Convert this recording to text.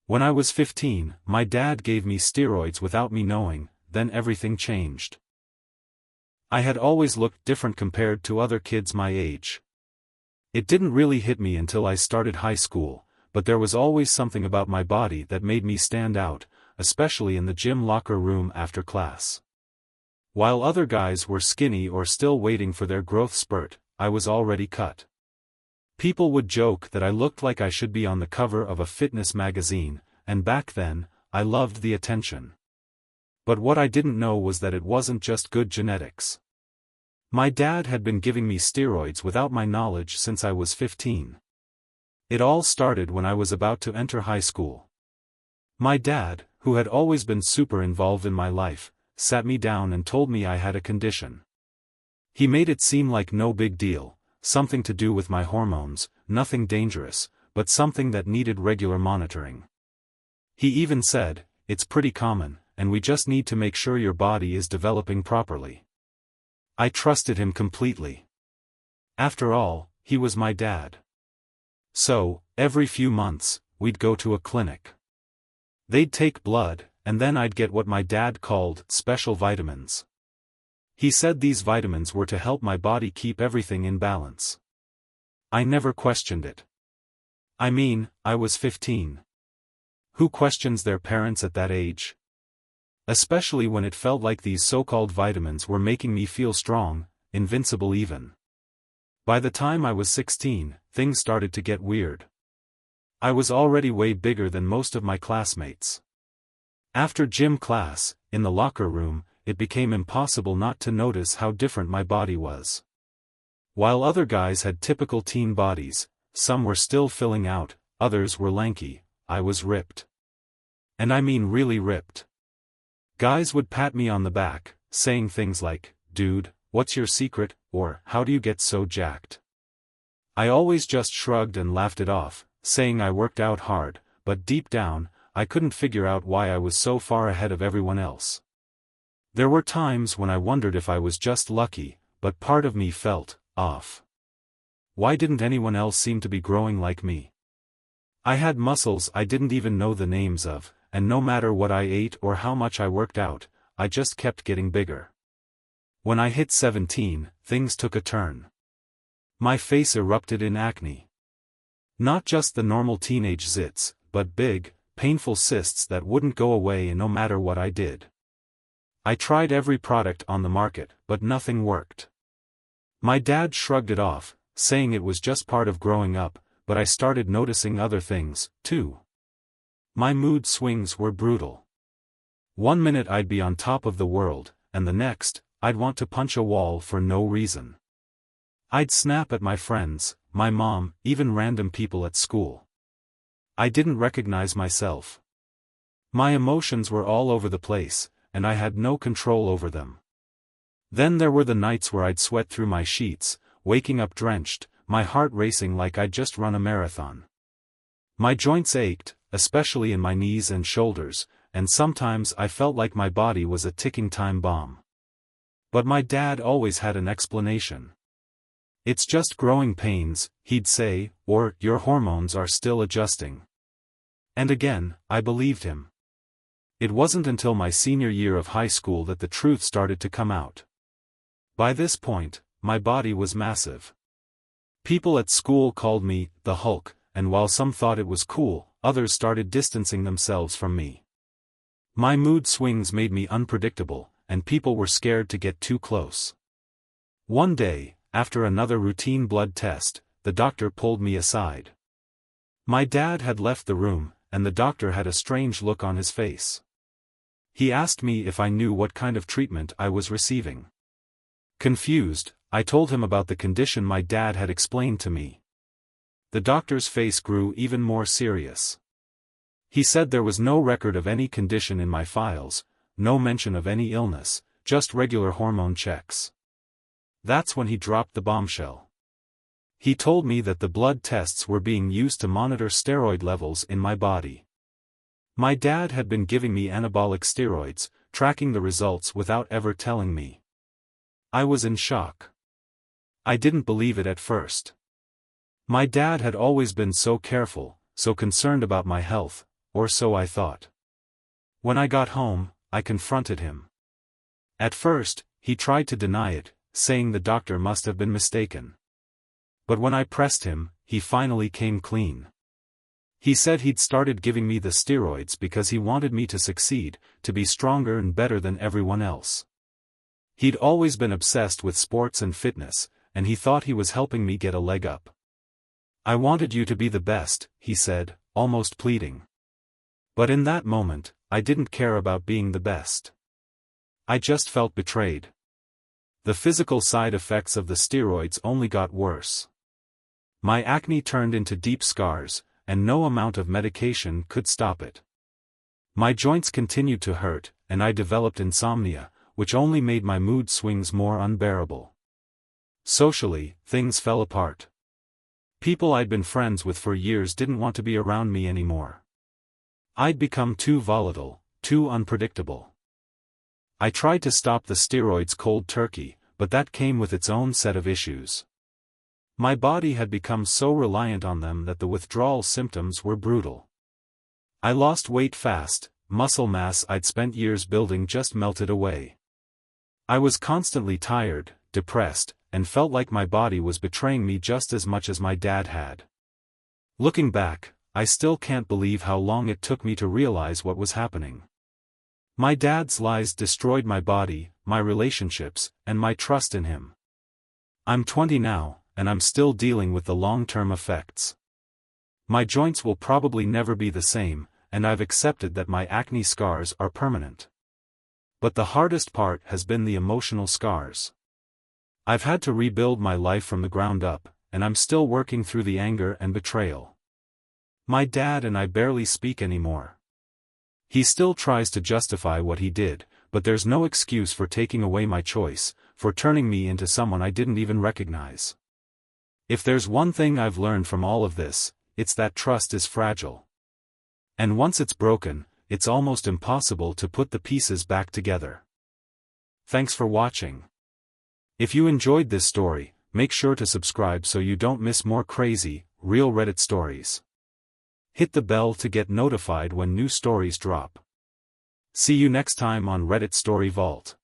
When I was 15, my dad gave me steroids without me knowing, then everything changed. I had always looked different compared to other kids my age. It didn't really hit me until I started high school, but there was always something about my body that made me stand out, especially in the gym locker room after class. While other guys were skinny or still waiting for their growth spurt, I was already cut. People would joke that I looked like I should be on the cover of a fitness magazine, and back then, I loved the attention. But what I didn't know was that it wasn't just good genetics. My dad had been giving me steroids without my knowledge since I was 15. It all started when I was about to enter high school. My dad, who had always been super involved in my life, sat me down and told me I had a condition. He made it seem like no big deal, something to do with my hormones, nothing dangerous, but something that needed regular monitoring. He even said, "It's pretty common, and we just need to make sure your body is developing properly." I trusted him completely. After all, he was my dad. So, every few months, we'd go to a clinic. They'd take blood, and then I'd get what my dad called special vitamins. He said these vitamins were to help my body keep everything in balance. I never questioned it. I mean, I was 15. Who questions their parents at that age? Especially when it felt like these so-called vitamins were making me feel strong, invincible even. By the time I was 16, things started to get weird. I was already way bigger than most of my classmates. After gym class, in the locker room, it became impossible not to notice how different my body was. While other guys had typical teen bodies, some were still filling out, others were lanky, I was ripped. And I mean really ripped. Guys would pat me on the back, saying things like, "Dude, what's your secret?" or "How do you get so jacked?" I always just shrugged and laughed it off, saying I worked out hard, but deep down, I couldn't figure out why I was so far ahead of everyone else. There were times when I wondered if I was just lucky, but part of me felt off. Why didn't anyone else seem to be growing like me? I had muscles I didn't even know the names of, and no matter what I ate or how much I worked out, I just kept getting bigger. When I hit 17, things took a turn. My face erupted in acne. Not just the normal teenage zits, but big, painful cysts that wouldn't go away no matter what I did. I tried every product on the market, but nothing worked. My dad shrugged it off, saying it was just part of growing up, but I started noticing other things, too. My mood swings were brutal. One minute I'd be on top of the world, and the next, I'd want to punch a wall for no reason. I'd snap at my friends, my mom, even random people at school. I didn't recognize myself. My emotions were all over the place, and I had no control over them. Then there were the nights where I'd sweat through my sheets, waking up drenched, my heart racing like I'd just run a marathon. My joints ached, especially in my knees and shoulders, and sometimes I felt like my body was a ticking time bomb. But my dad always had an explanation. "It's just growing pains," he'd say, or "Your hormones are still adjusting." And again, I believed him. It wasn't until my senior year of high school that the truth started to come out. By this point, my body was massive. People at school called me the Hulk, and while some thought it was cool, others started distancing themselves from me. My mood swings made me unpredictable, and people were scared to get too close. One day, after another routine blood test, the doctor pulled me aside. My dad had left the room, and the doctor had a strange look on his face. He asked me if I knew what kind of treatment I was receiving. Confused, I told him about the condition my dad had explained to me. The doctor's face grew even more serious. He said there was no record of any condition in my files, no mention of any illness, just regular hormone checks. That's when he dropped the bombshell. He told me that the blood tests were being used to monitor steroid levels in my body. My dad had been giving me anabolic steroids, tracking the results without ever telling me. I was in shock. I didn't believe it at first. My dad had always been so careful, so concerned about my health, or so I thought. When I got home, I confronted him. At first, he tried to deny it, saying the doctor must have been mistaken. But when I pressed him, he finally came clean. He said he'd started giving me the steroids because he wanted me to succeed, to be stronger and better than everyone else. He'd always been obsessed with sports and fitness, and he thought he was helping me get a leg up. "I wanted you to be the best," he said, almost pleading. But in that moment, I didn't care about being the best. I just felt betrayed. The physical side effects of the steroids only got worse. My acne turned into deep scars, and no amount of medication could stop it. My joints continued to hurt, and I developed insomnia, which only made my mood swings more unbearable. Socially, things fell apart. People I'd been friends with for years didn't want to be around me anymore. I'd become too volatile, too unpredictable. I tried to stop the steroids cold turkey, but that came with its own set of issues. My body had become so reliant on them that the withdrawal symptoms were brutal. I lost weight fast, muscle mass I'd spent years building just melted away. I was constantly tired, depressed, and felt like my body was betraying me just as much as my dad had. Looking back, I still can't believe how long it took me to realize what was happening. My dad's lies destroyed my body, my relationships, and my trust in him. I'm 20 now, and I'm still dealing with the long-term effects. My joints will probably never be the same, and I've accepted that my acne scars are permanent. But the hardest part has been the emotional scars. I've had to rebuild my life from the ground up, and I'm still working through the anger and betrayal. My dad and I barely speak anymore. He still tries to justify what he did, but there's no excuse for taking away my choice, for turning me into someone I didn't even recognize. If there's one thing I've learned from all of this, it's that trust is fragile. And once it's broken, it's almost impossible to put the pieces back together. Thanks for watching. If you enjoyed this story, make sure to subscribe so you don't miss more crazy, real Reddit stories. Hit the bell to get notified when new stories drop. See you next time on Reddit Story Vault.